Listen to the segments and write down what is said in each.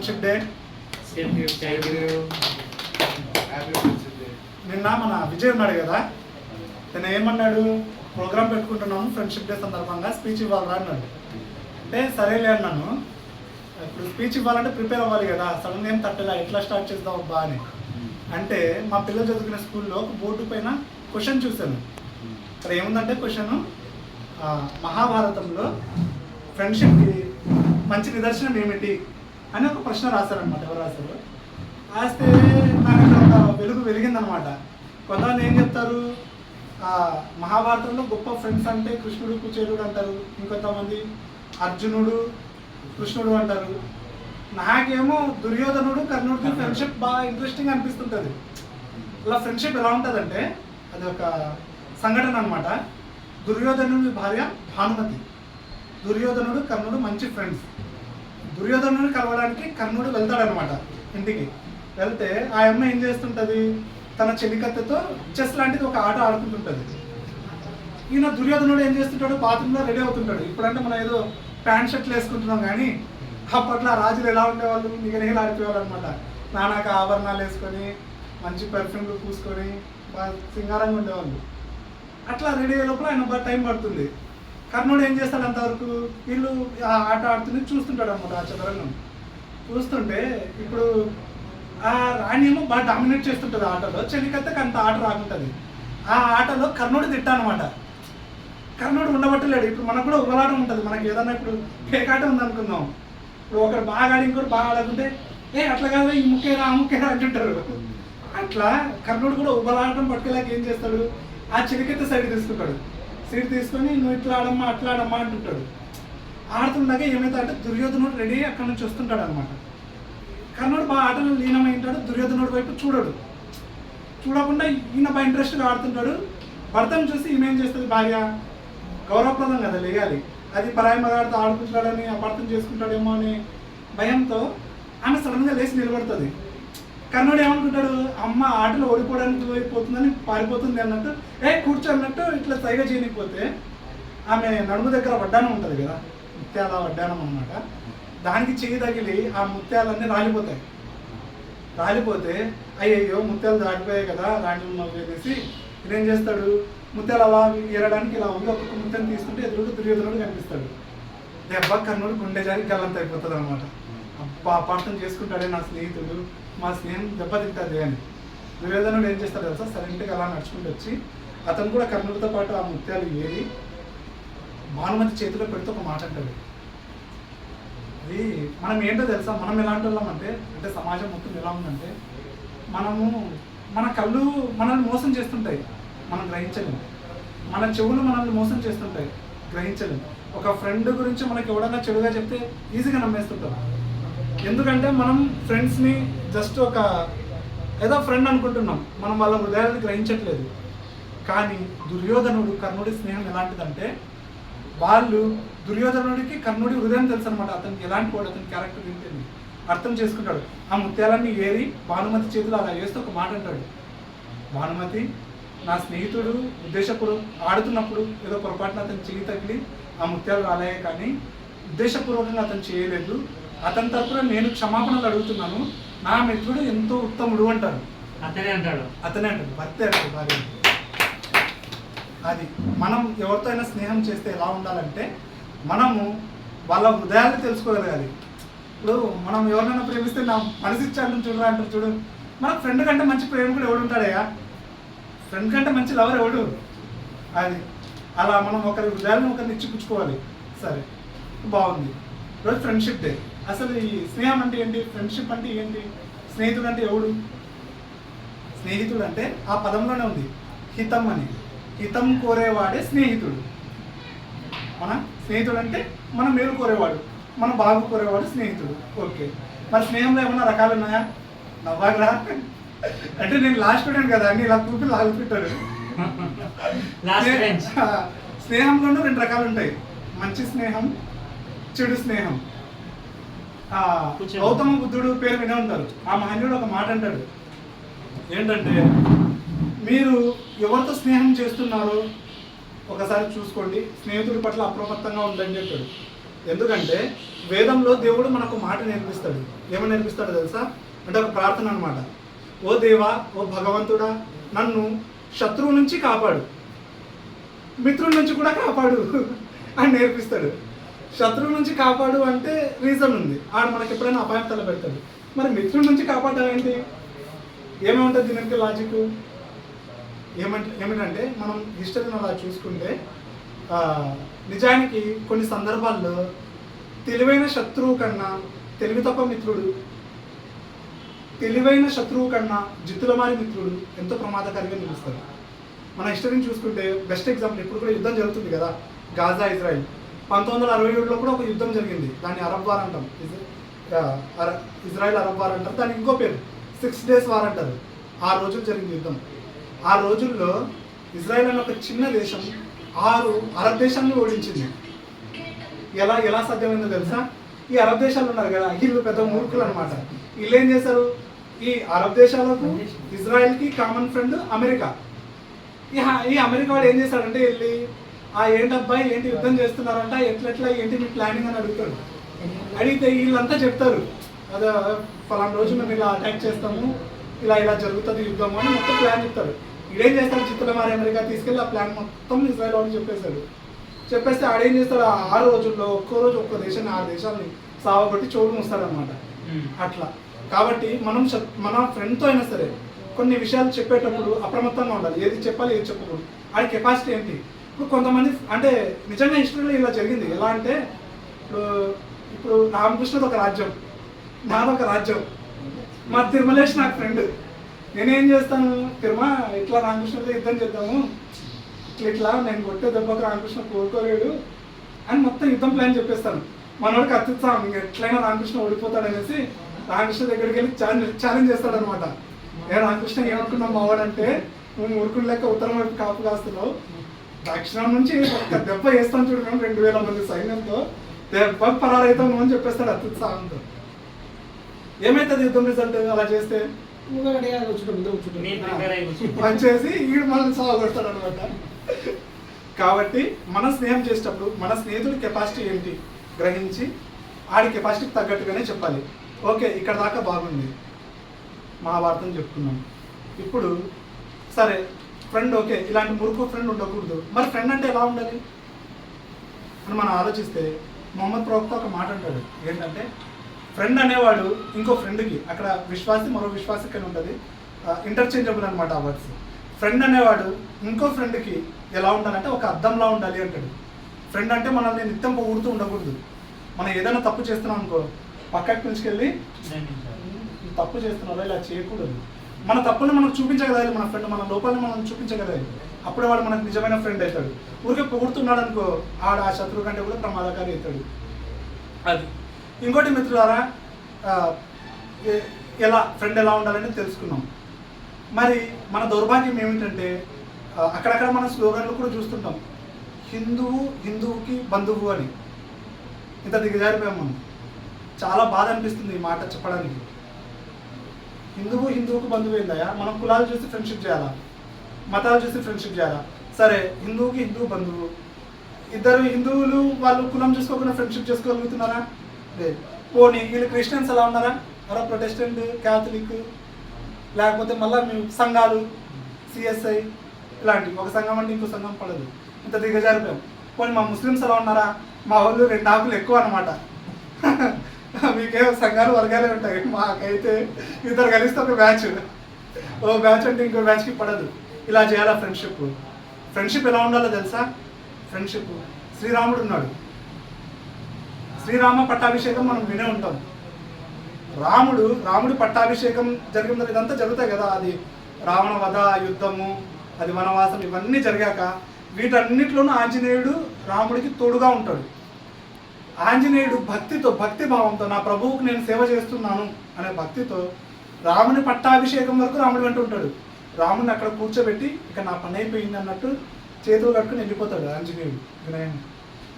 Friendship day. నిన్న మన విజయ్ ఉన్నాడు కదా, తను ఏమన్నాడు, ప్రోగ్రామ్ పెట్టుకుంటున్నాము ఫ్రెండ్షిప్ డే సందర్భంగా స్పీచ్ ఇవ్వాలరా అన్నాడు. అంటే సరేలే అన్నాను. ఇప్పుడు స్పీచ్ ఇవ్వాలంటే ప్రిపేర్ అవ్వాలి కదా, సడన్గా ఏం తట్టలే, ఎట్లా స్టార్ట్ చేద్దాం అబ్బా అని. అంటే మా పిల్లలు చదువుకునే స్కూల్లో ఒక బోర్డు పైన క్వశ్చన్ చూశాను. ఇక్కడ ఏముందంటే క్వశ్చన్, మహాభారతంలో ఫ్రెండ్షిప్కి మంచి నిదర్శనం ఏమిటి అని ఒక ప్రశ్న రాశారనమాట. ఎవరు రాశారు? రాస్తే నాకు ఇక్కడ ఒక వెలుగు వెలిగిందనమాట. కొంతమంది ఏం చెప్తారు, మహాభారతంలో గొప్ప ఫ్రెండ్స్ అంటే కృష్ణుడు కుచేలుడు అంటారు, ఇంకొంతమంది అర్జునుడు కృష్ణుడు అంటారు. నాకేమో దుర్యోధనుడు కర్ణుడికి ఫ్రెండ్షిప్ బాగా ఇంట్రెస్టింగ్ అనిపిస్తుంటుంది. అలా ఫ్రెండ్షిప్ ఎలా ఉంటుందంటే అది ఒక సంఘటన అనమాట. దుర్యోధనుడి భార్య భానుమతి, దుర్యోధనుడు కర్ణుడు మంచి ఫ్రెండ్స్. దుర్యోధనుడిని కలవడానికి కర్ణుడు వెళ్తాడనమాట ఇంటికి. వెళ్తే ఆ అమ్మ ఏం చేస్తుంటుంది, తన చెలికత్తెతో చెస్ లాంటిది ఒక ఆట ఆడుకుంటుంటుంది. ఈయన దుర్యోధనుడు ఏం చేస్తుంటాడు, బాత్రూంలో రెడీ అవుతుంటాడు. ఇప్పుడంటే మనం ఏదో ప్యాంట్ షర్ట్లు వేసుకుంటున్నాం, కానీ అప్పట్లో రాజులు ఎలా ఉండేవాళ్ళు, నిగనిగలు ఆడిపోయేవాళ్ళు అనమాట. నానాక ఆభరణాలు వేసుకొని మంచి పెర్ఫ్యూమ్లు పూసుకొని సింగారంగా ఉండేవాళ్ళు. అట్లా రెడీ అయ్యే లోపల ఆయన టైం పడుతుంది. కర్ణుడు ఏం చేస్తాడు, అంతవరకు వీళ్ళు ఆ ఆట ఆడుతుంది చూస్తుంటాడు అనమాట. ఆ చదరంగం చూస్తుంటే ఇప్పుడు ఆ రాణి ఏమో బాగా డామినేట్ చేస్తుంటుంది ఆటలో, చెలికత్తెకి అంత ఆట రాకుంటుంది. ఆ ఆటలో కర్ణుడు తిట్టా అనమాట. కర్ణుడు ఉండబట్టలేడు. ఇప్పుడు మనకు కూడా ఉగలాటం ఉంటుంది. మనకి ఏదన్నా ఇప్పుడు పేకాట ఉందనుకుందాం, ఇప్పుడు ఒకడు బాగా ఆడి ఇంకోటి బాగా ఆడకుంటే అట్లా కాదు ఈ ముఖ్యరా ఆ ముఖ్యరా అంటుంటారు. అట్లా కర్ణుడు కూడా ఉబలాటం పట్టుకోలేక ఏం చేస్తాడు, ఆ చెలికత్తె సైడ్ తీసుకుంటాడు. సీట్ తీసుకొని నువ్వు ఇట్లా ఆడమ్మా అట్లా ఆడమ్మా అంటుంటాడు. ఆడుతుండగా ఏమైతే అంటే దుర్యోధనుడు రెడీ అక్కడి నుంచి వస్తుంటాడు అనమాట. కర్ణుడు బాగా ఆటలు లీనమై ఉంటాడు. దుర్యోధనుడి వైపు చూడడు. చూడకుండా ఈయన బాగా ఇంట్రెస్ట్గా ఆడుతుంటాడు. భర్తను చూసి ఈమె ఏం చేస్తుంది, భార్య గౌరవప్రదం కదా లేయాలి, అది పరాయి మగాడితో ఆడుకుంటాడని అపార్థం చేసుకుంటాడేమో అనే భయంతో ఆమె సడన్గా లేచి నిలబడుతుంది. కర్ణుడు ఏమనుకుంటాడు, అమ్మ ఆటలు ఓడిపోవడానికి పోతుందని పారిపోతుంది అన్నట్టు కూర్చో అన్నట్టు ఇట్లా సైగ చేయకపోతే ఆమె నడుము దగ్గర వడ్డానం ఉంటుంది కదా, ముత్యాల వడ్డానం అన్నమాట. దానికి చెయ్యి తగిలి ఆ ముత్యాలన్నీ రాలిపోతాయి. రాలిపోతే అయ్యయ్యో ముత్యాలు దాటిపోయాయి కదా రాణి వేసి ఇదేం చేస్తాడు, ముత్యాలు అలా ఏరడానికి ఇలా ఉంది, ఒక్కొక్క ముత్యాన్ని తీసుకుంటే ఎదురుడు దుర్యోధనుడు కనిపిస్తాడు. దెబ్బ కర్ణుడు గుండె జారి గల్లంత అయిపోతుంది అనమాట. అబ్బా అపార్థం చేసుకుంటాడే నా స్నేహితుడు, మా స్నేహం దెబ్బతింటుంది అని. దుర్యోధనుడు ఏం చేస్తాడు తెలుసా, సైలెంట్గా అలా నడుచుకుంటూ వచ్చి అతను కూడా కర్ణుడితో పాటు ఆ ముత్యాలు ఏరి భానుమతి చేతిలో పెడితే ఒక మాట అంటాడు. అది మనం ఏంటో తెలుసా, మనం ఎలాంటి వాళ్ళం అంటే సమాజం మొత్తం ఎలా ఉందంటే మన కళ్ళు మనల్ని మోసం చేస్తుంటాయి, మనం గ్రహించలేము. మన చెవులు మనల్ని మోసం చేస్తుంటాయి, గ్రహించలేము. ఒక ఫ్రెండ్ గురించి మనకి ఎవడన్నా చెడుగా చెప్తే ఈజీగా నమ్మేస్తుంటాం. ఎందుకంటే మనం ఫ్రెండ్స్ని జస్ట్ ఒక ఏదో ఫ్రెండ్ అనుకుంటున్నాం, మనం వాళ్ళ హృదయాన్ని గ్రహించట్లేదు. కానీ దుర్యోధనుడు కర్ణుడి స్నేహం ఎలాంటిదంటే, వాళ్ళు దుర్యోధనుడికి కర్ణుడి హృదయం తెలుసు అనమాట. అతనికి ఎలాంటి వాడు, అతని క్యారెక్టర్ ఏంటి అర్థం చేసుకుంటాడు. ఆ ముత్యాలన్నీ ఏరి భానుమతి చేతులు అలా వేస్తే ఒక మాట అంటాడు, భానుమతి నా స్నేహితుడు ఉద్దేశపూర్వకం ఆడుతున్నప్పుడు ఏదో పొరపాటున అతను చెయ్యి తగిలి ఆ ముత్యాలు రాలే, కానీ ఉద్దేశపూర్వకంగా అతను చేయలేదు. అతని తరపున నేను క్షమాపణలు అడుగుతున్నాను, నా మిత్రుడు ఎంతో ఉత్తముడు అంటారు. అతనే అంటాడు భర్తే అంటాడు భార్య. అది మనం ఎవరితో అయినా స్నేహం చేస్తే ఎలా ఉండాలంటే, మనము వాళ్ళ హృదయాన్ని తెలుసుకోగలగాలి. ఇప్పుడు మనం ఎవరినైనా ప్రేమిస్తే నా మనసు ఇచ్చాడు చూడరా అంటారు చూడు. మనకు ఫ్రెండ్ కంటే మంచి ప్రేమికుడు ఎవడు ఉంటాడయ్యా, ఫ్రెండ్ కంటే మంచి లవర్ ఎవడు. అది అలా మనం ఒకరి హృదయాలను ఒకరిని ఇచ్చిపుచ్చుకోవాలి. సరే బాగుంది, ఈరోజు ఫ్రెండ్షిప్ డే. అసలు ఈ స్నేహం అంటే ఏంటి, ఫ్రెండ్షిప్ అంటే ఏంటి, స్నేహితుడు అంటే ఎవడు? స్నేహితుడు అంటే ఆ పదంలోనే ఉంది హితం అని. హితం కోరేవాడే స్నేహితుడు. మన స్నేహితుడు అంటే మనం మేలు కోరేవాడు, మన బాగు కోరేవాడు స్నేహితుడు. ఓకే, మరి స్నేహంలో ఏమన్నా రకాలు ఉన్నాయా? నవ్వాగ్రా అంటే నేను లాస్ట్ స్టూడెంట్ కదా అన్ని ఇలా కూపి లాగుతుంటాడు. స్నేహంలోనూ 2 రకాలు ఉంటాయి, మంచి స్నేహం, చెడు స్నేహం. గౌతమ బుద్ధుడు పేరు వినే ఉంటారు. ఆ మహనీయుడు ఒక మాట అంటాడు, ఏంటంటే మీరు ఎవరితో స్నేహం చేస్తున్నారో ఒకసారి చూసుకోండి, స్నేహితుడి పట్ల అప్రమత్తంగా ఉండండి అంటాడు. ఎందుకంటే వేదంలో దేవుడు మనకు మాట నేర్పిస్తాడు. ఏమని నేర్పిస్తాడో తెలుసా? అంటే ఒక ప్రార్థన అనమాట. ఓ దేవా, ఓ భగవంతుడా, నన్ను శత్రువు నుంచి కాపాడు, మిత్రుల నుంచి కూడా కాపాడు అని నేర్పిస్తాడు. శత్రువు నుంచి కాపాడు అంటే రీజన్ ఉంది, ఆడు మనకి ఎప్పుడైనా అపాయం తలపెడతాడు. మరి మిత్రుల నుంచి కాపాడడం ఏంటి? ఏమేముంటుంది దీనికి లాజిక్? ఏమిటంటే మనం హిస్టరీని అలా చూసుకుంటే నిజానికి కొన్ని సందర్భాల్లో తెలివైన శత్రువు కన్నా తెలివి తప్ప మిత్రుడు, తెలివైన శత్రువు కన్నా జిత్తులమారి మిత్రుడు ఎంతో ప్రమాదకరంగా నిలుస్తారు. మన హిస్టరీని చూసుకుంటే బెస్ట్ ఎగ్జాంపుల్, ఇప్పుడు కూడా యుద్ధం జరుగుతుంది కదా, గాజా ఇజ్రాయిల్. 1967లో కూడా ఒక యుద్ధం జరిగింది, దాన్ని అరబ్ వార్ అంటాం. ఇజ్రాయిల్ అరబ్ వార్ అంటారు, దానికి ఇంకో పేరు 6 days వార్ అంటారు. 6 రోజులు జరిగింది యుద్ధం. 6 రోజుల్లో ఇజ్రాయిల్ అనే ఒక చిన్న దేశం 6 అరబ్ దేశాన్ని ఓడించింది. ఎలా సాధ్యమైందో తెలుసా? ఈ అరబ్ దేశాలు ఉన్నారు కదా, వీళ్ళు పెద్ద మూర్ఖులు అనమాట. వీళ్ళు ఏం చేశారు? ఈ అరబ్ దేశాలకు ఇజ్రాయెల్కి కామన్ ఫ్రెండ్ అమెరికా. ఈ అమెరికా వాడు ఏం చేశాడంటే వెళ్ళి ఏంటబ్బాయి ఏంటి యుద్ధం చేస్తున్నారంట, ఎట్లెట్లా ఏంటి మీ ప్లానింగ్ అని అడుగుతాడు. అడిగితే వీళ్ళంతా చెప్తారు, అదే ఫలానా రోజు మేము ఇలా అటాక్ చేస్తాము, ఇలా జరుగుతుంది యుద్ధము అని మొత్తం ప్లాన్ చెప్తారు. ఇదేం చేస్తాడు? చిత్తులమారి అమెరికా తీసుకెళ్ళి ఆ ప్లాన్ మొత్తం ఇజ్రాయెల్ వాళ్ళు చెప్పేస్తే ఆడేం చేస్తాడు? 6 రోజుల్లో ఒక్కో రోజు ఒక్కో దేశాన్ని 6 దేశాలని సావగొట్టి చోటు మూస్తాడనమాట. అట్లా కాబట్టి మన ఫ్రెండ్తో అయినా సరే కొన్ని విషయాలు చెప్పేటప్పుడు అప్రమత్తంగా ఉండాలి. ఏది చెప్పాలి, ఏది చెప్పకూడదు. ఆడి కెపాసిటీ ఏంటి? ఇప్పుడు కొంతమంది అంటే నిజంగా హిస్టరీలో ఇలా జరిగింది. ఎలా అంటే ఇప్పుడు రామకృష్ణది ఒక రాజ్యం, నాదొక రాజ్యం. మా తిరుమలేష్ నాకు ఫ్రెండ్. నేనేం చేస్తాను, ఇట్లా రామకృష్ణతో యుద్ధం చేద్దాము, ఇట్లా నేను కొట్టే దెబ్బకు రామకృష్ణ కోరుకోలేడు అని మొత్తం యుద్ధం ప్లాన్ చెప్పేస్తాను. మనోడికి అత్యుత్సాహం, ఎట్లయినా రామకృష్ణ ఓడిపోతాడు అనేసి రామకృష్ణ దగ్గరికి వెళ్ళి ఛాలెంజ్ చేస్తాడు అనమాట. రామకృష్ణ ఏమనుకున్నావు మావాడంటే, నువ్వు ఊరుకుని లెక్క ఉత్తరం వైపు కాపు కాస్తున్నావు, దక్షిణం నుంచి ఒక దెబ్బ వేస్తాను చూడు, మేము 2000 మంది సైన్యంతో దెబ్బ పరారైతాం నువ్వు అని చెప్పేస్తాడు అత్యుత్సాహంతో. ఏమైతుంది యుద్ధం రిజల్ట్ అలా చేస్తే? పనిచేసి ఈడు మనల్ని సాగొడతాడు అనమాట. కాబట్టి మన స్నేహం చేసేటప్పుడు మన స్నేహితుడి కెపాసిటీ ఏంటి గ్రహించి ఆడి కెపాసిటీకి తగ్గట్టుగానే చెప్పాలి. ఓకే, ఇక్కడ దాకా బాగుంది, మహాభారతం చెప్పుకున్నాం. ఇప్పుడు సరే ఫ్రెండ్, ఓకే ఇలాంటి మురుకు ఫ్రెండ్ ఉండకూడదు. మరి ఫ్రెండ్ అంటే ఎలా ఉండాలి అని మనం ఆలోచిస్తే మొహమ్మద్ ప్రవక్త ఒక మాట అంటాడు. ఏంటంటే ఫ్రెండ్ అనేవాడు ఇంకో ఫ్రెండ్కి, అక్కడ విశ్వాసి మరో విశ్వాసికి అని ఉంటుంది, ఇంటర్చేంజబుల్ అనమాట ఆ వర్డ్స్. ఫ్రెండ్ అనేవాడు ఇంకో ఫ్రెండ్కి ఎలా ఉండాలంటే ఒక అద్దంలా ఉండాలి అంటాడు. ఫ్రెండ్ అంటే మనల్ని నిత్యం పొగుడుతూ ఉండకూడదు. మనం ఏదైనా తప్పు చేస్తున్నాం అనుకో, పక్కకి పిలుచుకెళ్ళి తప్పు చేస్తున్నారో ఇలా చేయకూడదు. మన తప్పుని మనకు చూపించగలగాలి మన ఫ్రెండ్, మన లోపాలని మనం చూపించగలగాలి. అప్పుడే వాడు మనకు నిజమైన ఫ్రెండ్ అవుతాడు. ఊరికే పొగుడుతున్నాడు అనుకో, ఆడ ఆ శత్రువు కంటే కూడా ప్రమాదకారి అవుతాడు. అది ఇంకోటి మిత్రులారా, ఫ్రెండ్ ఎలా ఉండాలని తెలుసుకున్నాం. మరి మన దౌర్భాగ్యం ఏమిటంటే అక్కడక్కడ మన స్లోగన్లు కూడా చూస్తుంటాం, హిందువుకి బంధువు అని. ఇంత దిగజారిపోయాం మనం. చాలా బాధ అనిపిస్తుంది ఈ మాట చెప్పడానికి. హిందువుకి బంధువు ఏందయ్యా? మనం కులాలు చూసి ఫ్రెండ్షిప్ చేయాలా, మతాలు చూసి ఫ్రెండ్షిప్ చేయాలా? సరే, హిందువు బంధువు, ఇద్దరు హిందువులు వాళ్ళు కులం చూసుకోకుండా ఫ్రెండ్షిప్ చేసుకోగలుగుతున్నారా? లేదు. పోనీ వీళ్ళు క్రిస్టియన్స్ ఎలా ఉన్నారా? అలా ప్రొటెస్టెంట్, క్యాథలిక్, లేకపోతే మళ్ళీ మేము సంఘాలు, సిఎస్ఐ ఇలాంటివి, ఒక సంఘం అంటే ఇంకో సంఘం పడదు. ఇంత దిగజారిపోయాం. పోనీ మా ముస్లిమ్స్ ఎలా ఉన్నారా? మా వాళ్ళు 2 ఆకులు ఎక్కువ అనమాట. మీకేమో సంఘాలు వర్గాలే ఉంటాయి, మాకైతే ఇద్దరు కలిస్తే ఒక బ్యాచ్, ఓ బ్యాచ్ అంటే ఇంకో బ్యాచ్కి పడదు. ఇలా చేయాలా ఫ్రెండ్షిప్ ఎలా ఉండాలో తెలుసా? ఫ్రెండ్షిప్, శ్రీరాముడు ఉన్నాడు, శ్రీరామ పట్టాభిషేకం మనం వినే ఉంటాం. రాముడి పట్టాభిషేకం జరిగిన ఇదంతా జరుగుతాయి కదా, అది రావణ వధ, యుద్ధము, అది వనవాసం, ఇవన్నీ జరిగాక వీటన్నిటిలోనూ ఆంజనేయుడు రాముడికి తోడుగా ఉంటాడు. ఆంజనేయుడు భక్తి భావంతో నా ప్రభువుకు నేను సేవ చేస్తున్నాను అనే భక్తితో రాముని పట్టాభిషేకం వరకు రాముడు వెంట ఉంటాడు. రాముడిని అక్కడ కూర్చోబెట్టి ఇక నా పని అయిపోయింది అన్నట్టు చేతులు కట్టుకుని వెళ్ళిపోతాడు ఆంజనేయుడు. వినయం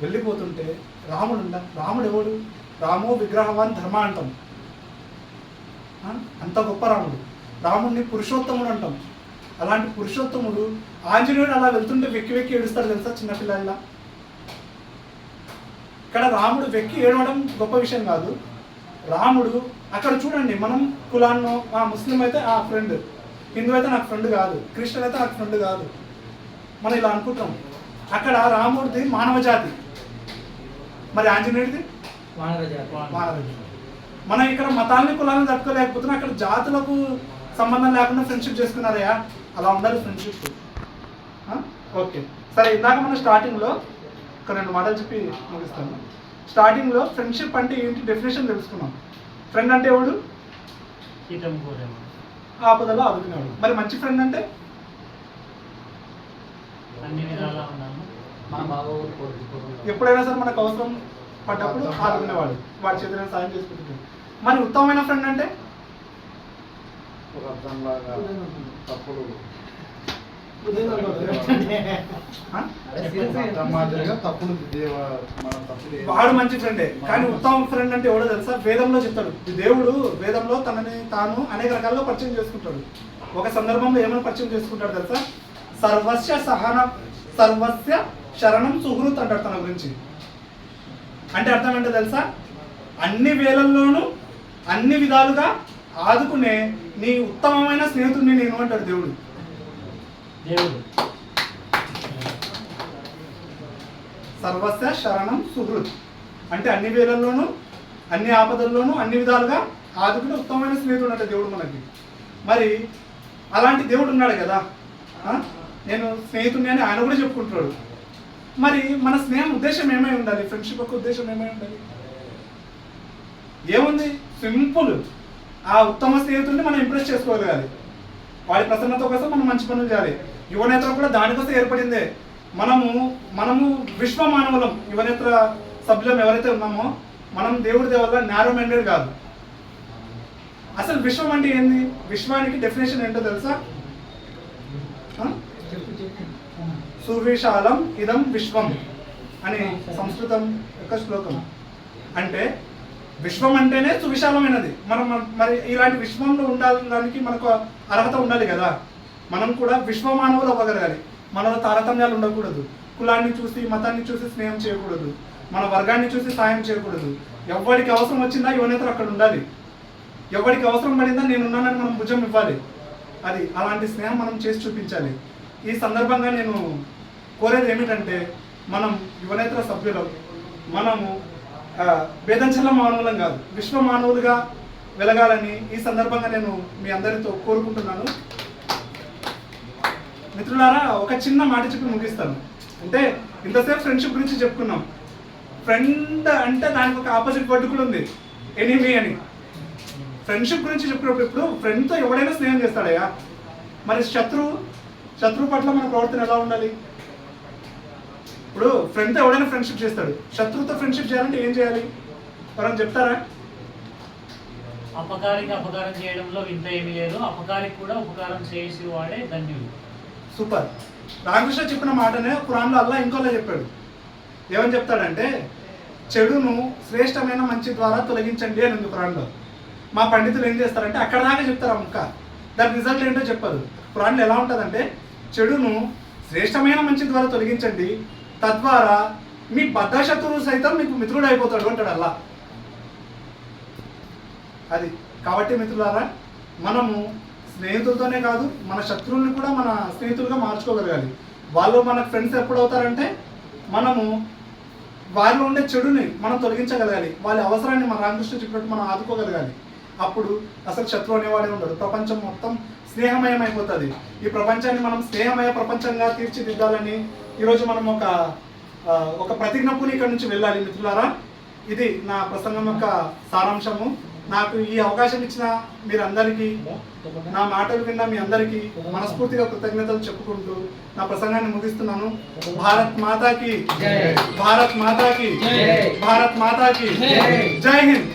వెళ్ళిపోతుంటే రాముడు ఎవడు? రామో విగ్రహవాన్ ధర్మ అంటాం. అంత గొప్ప రాముడిని పురుషోత్తముడు అంటాం. అలాంటి పురుషోత్తముడు ఆంజనేయుడు అలా వెళ్తుంటే వెక్కి ఏడుస్తాడు తెలుసా చిన్నపిల్లల. ఇక్కడ రాముడు వెక్కి ఏడవడం గొప్ప విషయం కాదు. రాముడు అక్కడ చూడండి, మనం కులాన్నో ముస్లిం అయితే ఆ ఫ్రెండ్, హిందూ అయితే నాకు ఫ్రెండ్ కాదు, క్రిస్టియన్ అయితే నాకు ఫ్రెండ్ కాదు, మనం ఇలా అనుకుంటాం. అక్కడ రాముడిది మానవ జాతి, మరి ఆంజనేయుడిది మానవ జాతి. మనం ఇక్కడ మతాలని కులాలను తట్టుకోలేకపోతున్నాం, అక్కడ జాతులకు సంబంధం లేకుండా ఫ్రెండ్షిప్ చేసుకున్నారయ్యా. అలా ఉండాలి ఫ్రెండ్షిప్. ఓకే సరే, ఇందాక మనం స్టార్టింగ్లో ఒక 2 మాటలు చెప్పి ముగిస్తాను. స్టార్టింగ్లో ఫ్రెండ్షిప్ అంటే ఏంటి డెఫినేషన్ తెలుసుకున్నాం. ఫ్రెండ్ అంటే ఎవడు? ఆపదలో ఆదుకునేవాడు. మరి మంచి ఫ్రెండ్ అంటే ఎప్పుడైనా సరే మనకు అవసరం పడ్డప్పుడు ఆదుకునేవాడు, వాడి చేతులను సాయం చేసుకుంటున్నాడు. మరి ఉత్తమమైన ఫ్రెండ్ అంటే వాడు మంచి ఫ్రెండే. కానీ ఉత్తమ ఫ్రెండ్ అంటే ఎవడో తెలుసా? వేదంలో చెప్తాడు. దేవుడు వేదంలో తనని తాను అనేక రకాల్లో పరిచయం చేసుకుంటాడు. ఒక సందర్భంలో ఏమైనా పరిచయం చేసుకుంటాడు తెలుసా? సర్వస్య శరణం సుహృత్ అంటాడు తన గురించి. అంటే అర్థం ఏంటో తెలుసా? అన్ని వేళల్లోనూ అన్ని విధాలుగా ఆదుకునే నీ ఉత్తమమైన స్నేహితుడిని నేను అంటాడు దేవుడు. సర్వస్య శరణం సుహృత్ అంటే అన్ని వేళల్లోనూ అన్ని ఆపదల్లోనూ అన్ని విధాలుగా ఆదుకునే ఉత్తమమైన స్నేహితుడు అంటే దేవుడు మనకి. మరి అలాంటి దేవుడు ఉన్నాడు కదా, నేను స్నేహితుడిని అని ఆయన కూడా చెప్పుకుంటున్నాడు. మరి మన స్నేహం ఉద్దేశం ఏమై ఉండాలి? ఫ్రెండ్షిప్ యొక్క ఉద్దేశం ఏమై ఉండాలి? ఏముంది? సింపుల్. ఆ ఉత్తమ స్నేహితుడిని మనం ఇంప్రెస్ చేసుకోగలగాలి, వాడి ప్రసన్నత కోసం మనం మంచి పనులు చేయాలి. యువనేత్ర కూడా దానికోసం ఏర్పడిందే. మనము విశ్వ మానవులం. యువనేత్ర సభ్యులం ఎవరైతే ఉన్నామో మనం దేవుడి దేవల్ల నారో మైండెడ్ కాదు. అసలు విశ్వం అంటే ఏంది? విశ్వానికి డెఫినేషన్ ఏంటో తెలుసా? సువిశాలం ఇదం విశ్వం అని సంస్కృతం యొక్క శ్లోకం. అంటే విశ్వం అంటేనే సువిశాలమైనది. మరి ఇలాంటి విశ్వంలో ఉండడానికి మనకు అర్హత ఉండాలి కదా. మనం కూడా విశ్వ మానవులు అవ్వగలగాలి. మనలో తారతమ్యాలు ఉండకూడదు. కులాన్ని చూసి మతాన్ని చూసి స్నేహం చేయకూడదు, మన వర్గాన్ని చూసి సాయం చేయకూడదు. ఎవరికి అవసరం వచ్చిందా యువనేతలు అక్కడ ఉండాలి, ఎవరికి అవసరం పడిందా నేనున్నానని మనం భుజం ఇవ్వాలి. అది అలాంటి స్నేహం మనం చేసి చూపించాలి. ఈ సందర్భంగా నేను కోరేది ఏమిటంటే, మనం యువనేతల సభ్యులం, మనము భేదంచల మానవులం కాదు, విశ్వ మానవులుగా వెలగాలని ఈ సందర్భంగా నేను మీ అందరితో కోరుకుంటున్నాను. మిత్రులారా, ఒక చిన్న మాట చెప్పి ముగిస్తాను. అంటే ఇంతసేపు ఫ్రెండ్షిప్ గురించి చెప్పుకున్నాం. ఫ్రెండ్ అంటే దానికి ఒక ఆపోజిట్ వర్డ్ కూడా ఉంది, ఎనిమీ అని. ఫ్రెండ్షిప్ గురించి చెప్పినప్పుడు ఇప్పుడు ఫ్రెండ్తో ఎవడైనా స్నేహం చేస్తాడయ్యా. మరి శత్రువు పట్ల మన ప్రవర్తన ఎలా ఉండాలి? ఇప్పుడు ఫ్రెండ్తో ఎవడైనా ఫ్రెండ్షిప్ చేస్తాడు, శత్రువుతో ఫ్రెండ్షిప్ చేయాలంటే ఏం చేయాలి? ఎవరైనా చెప్తారా? అపకారికి అపకారం చేయడంలో వింత ఏమీ లేదు, అపకారికి కూడా ఉపకారం చేసి వాడే ధన్యుడు. సూపర్. రామకృష్ణ చెప్పిన మాటనే ఖురాన్లో అల్లా ఇంకోలా చెప్పాడు. ఏమని చెప్తాడంటే, చెడును శ్రేష్టమైన మంచి ద్వారా తొలగించండి అని ఉంది ఖురాన్లో. మా పండితులు ఏం చేస్తారంటే అక్కడ దాకా చెప్తారు ఆ ముక్క, దాని రిజల్ట్ ఏంటో చెప్పరు. ఖురాన్లో ఎలా ఉంటుందంటే, చెడును శ్రేష్టమైన మంచి ద్వారా తొలగించండి, తద్వారా మీ బద్ధశత్రువు సైతం మీకు మిత్రుడు అయిపోతాడు అంటాడు అల్లా. అది కాబట్టి మిత్రులారా, మనము స్నేహితులతోనే కాదు మన శత్రువుల్ని కూడా మన స్నేహితులుగా మార్చుకోగలగాలి. వాళ్ళు మన ఫ్రెండ్స్ ఎప్పుడు అవుతారంటే, మనము వారిలో ఉండే చెడుని మనం తొలగించగలగాలి, వాళ్ళ అవసరాన్ని మన రామకృష్ణ చెప్పినట్టు మనం ఆదుకోగలగాలి. అప్పుడు అసలు శత్రువు అనేవాడే ఉండడు, ప్రపంచం మొత్తం స్నేహమయం అయిపోతుంది. ఈ ప్రపంచాన్ని మనం స్నేహమయ ప్రపంచంగా తీర్చిదిద్దాలని ఈరోజు మనం ఒక ప్రతిజ్ఞ పూని ఇక్కడ నుంచి వెళ్ళాలి. మిత్రులారా, ఇది నా ప్రసంగం యొక్క సారాంశము. నాకు ఈ అవకాశం ఇచ్చిన మీరందరికీ, నా మాటలు విన్న మీ అందరికీ మనస్ఫూర్తిగా కృతజ్ఞతలు చెప్పుకుంటూ నా ప్రసంగాన్ని ముగిస్తున్నాను. భారత్ మాతాకి, భారత్ మాతాకి, భారత్ మాతాకి జై హింద్.